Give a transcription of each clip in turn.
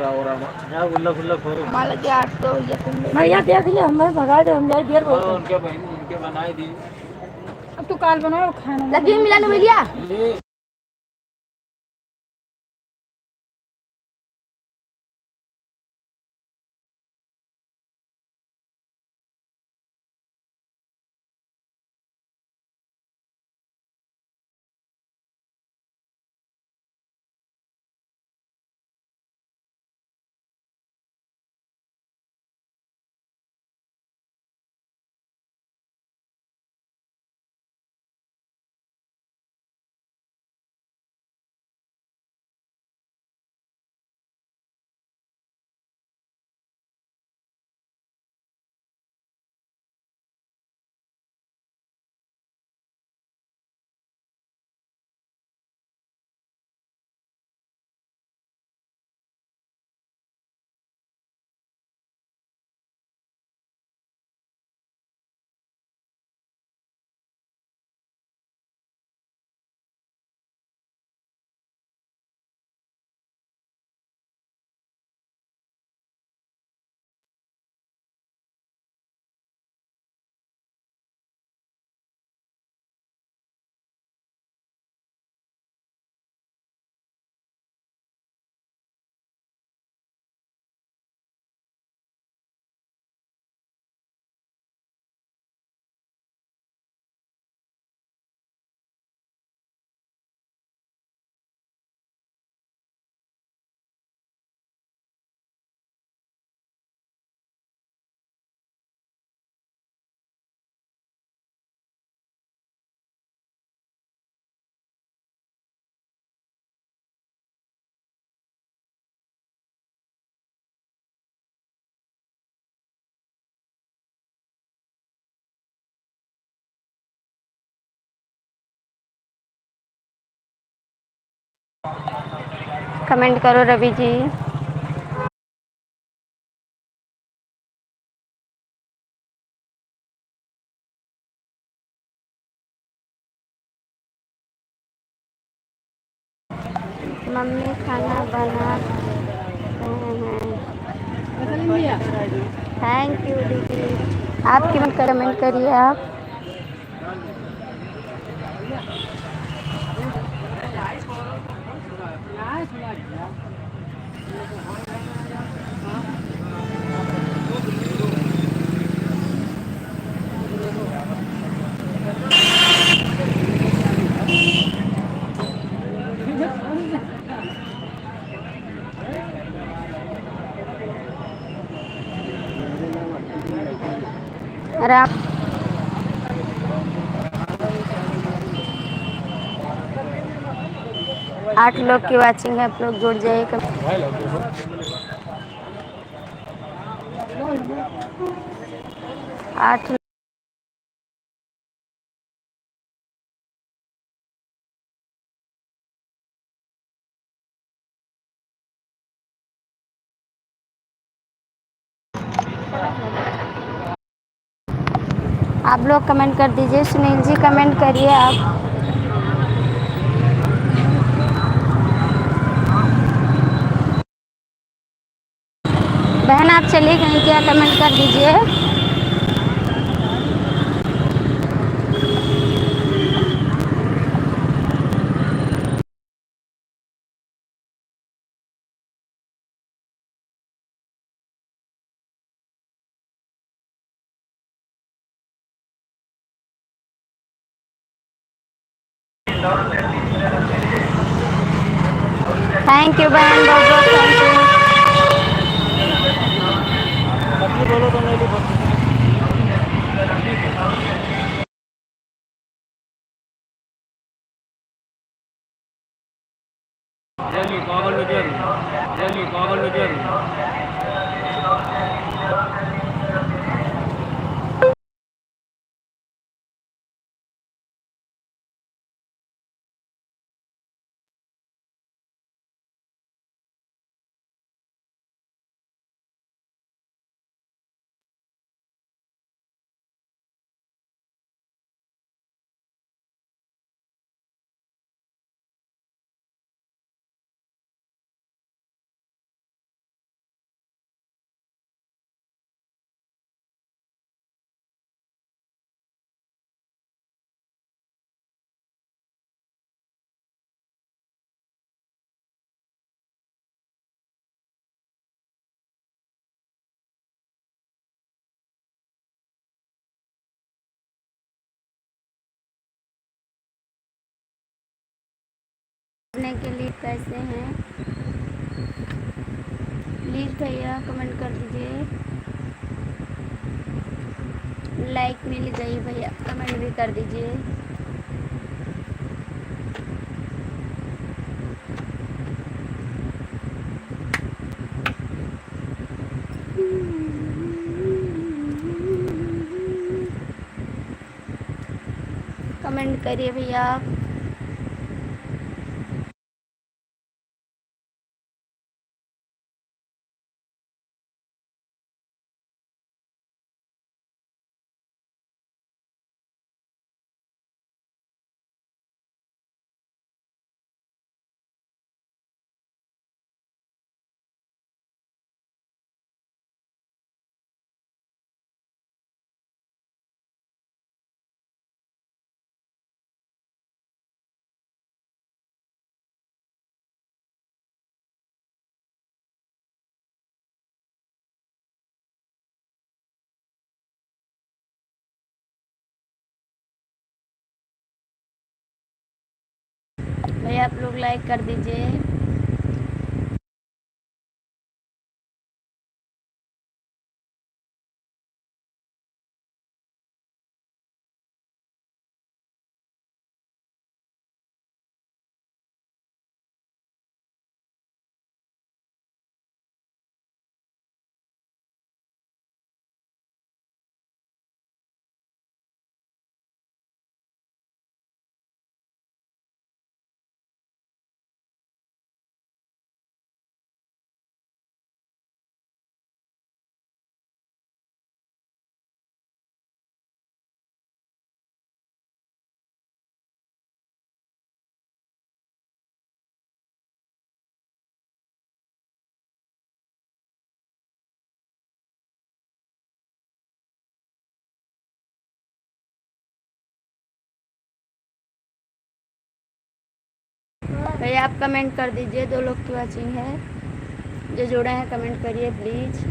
हमारा क्या 8 तो भैया देख लिया हमें भगा दे हम जाए देर बहुत उनके बहन उनके बनाई दी। अब तू काल बनाओ खाना लगी मिलाने भैया। कमेंट करो रवि जी। मम्मी खाना बना रहे हैं। थैंक यू दीदी। आप कमेंट करिए आप। राम 8 लोग की वाचिंग है, आप लोग जुड़ जाइए। 8आप लोग कमेंट कर दीजिए। सुनील जी कमेंट करिए आप। बहन आप चली गई क्या? कमेंट कर दीजिए। थैंक यू बहन, बहुत बहुत थैंक यू। के लिए कैसे हैं? प्लीज़ भैया कमेंट कर दीजिए। लाइक मिल गई भैया, कमेंट भी कर दीजिए। कमेंट करिए भैया आप। भैया आप लोग लाइक कर दीजिए। भैया आप कमेंट कर दीजिए। 2 लोग की वॉचिंग है, जो जुड़े हैं कमेंट करिए प्लीज़।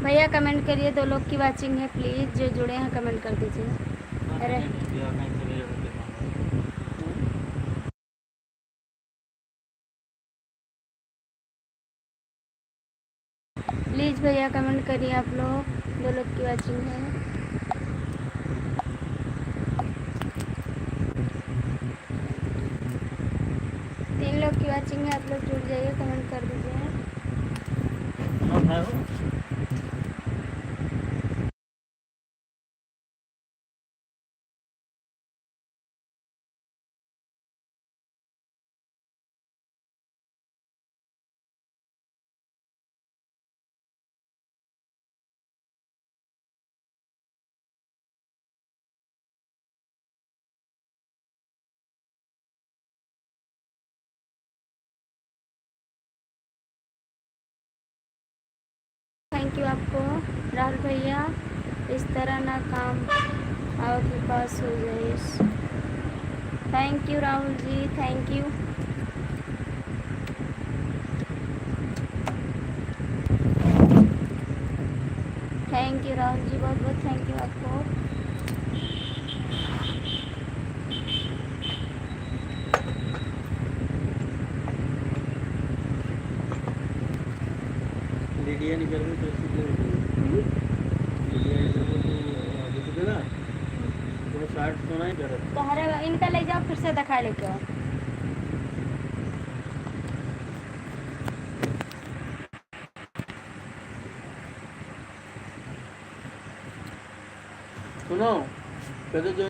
भैया कमेंट करिए, 2 लोग की वाचिंग है, प्लीज़ जो जुड़े हैं कमेंट कर दीजिए। अरे प्लीज़ भैया कमेंट करिए, आप लोग 2 लोग की वाचिंग है। तीन लोग की वाचिंग है, आप लोग जुड़ जाइए, कमेंट कर दीजिए। थैंक यू आपको राहुल भैया, इस तरह ना काम आपके पास हो जाए। Thank you Rahul ji, thank you. Thank you Rahul ji, बहुत बहुत थैंक यू आपको। लिडिया निकल गई तो ना वो 60 सोना ही कर तो हरे इनका ले जाओ, फिर से दिखा लेके आओ। सुनो कहते जो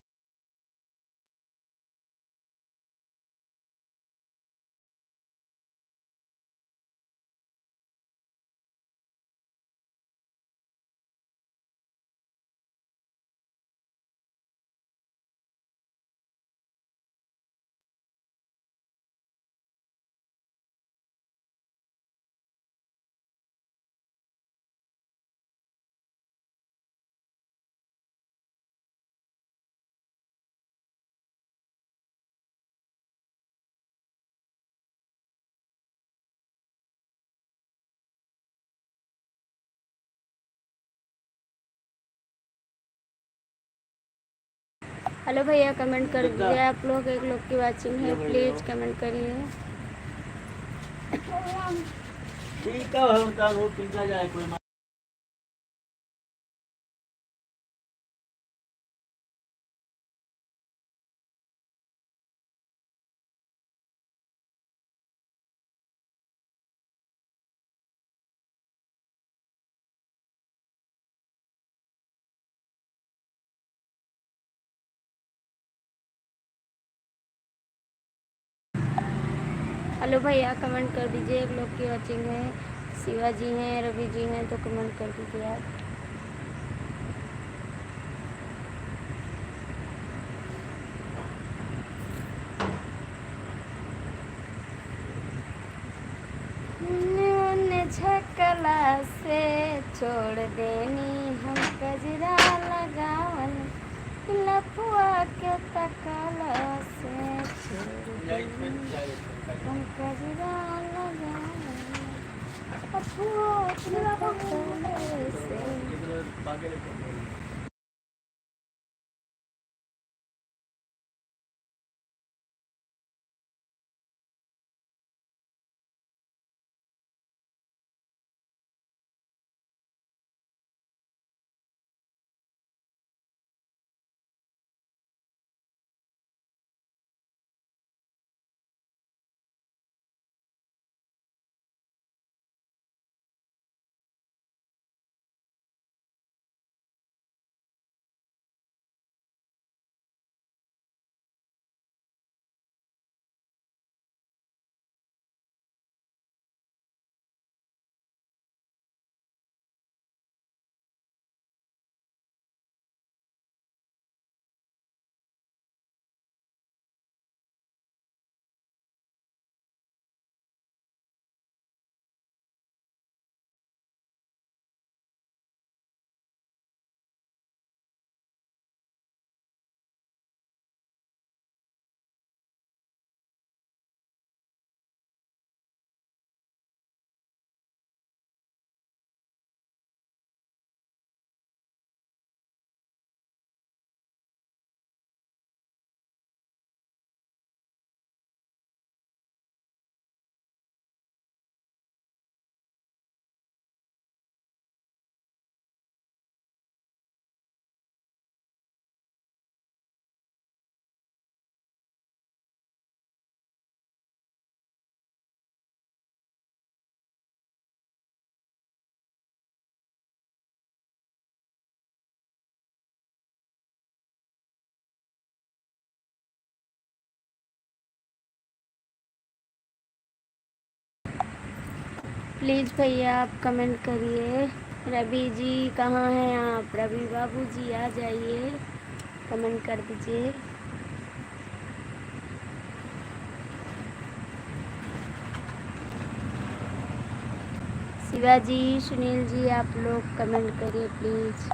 हेलो भैया कमेंट कर दीजिए, आप लोग 1 लोग की वाचिंग है, प्लीज़ कमेंट करिए। ठीक है होता वो पीछा जाए कोई हेलो भैया कमेंट कर दीजिए, 1 लोग की वाचिंग है। शिवा जी हैं, रवि जी हैं, तो कमेंट कर दीजिए आप। नून झकला से छोड़ देनी हम कजरा लगावन, लपुआ के तकला से छोड़ देनी हम कजरा लगावन, अपुआ के तकला से। प्लीज़ भैया आप कमेंट करिए। रवि जी कहाँ हैं आप? रवि बाबू जी आ जाइए, कमेंट कर दीजिए। शिवाजी, सुनील जी आप लोग कमेंट करिए प्लीज़।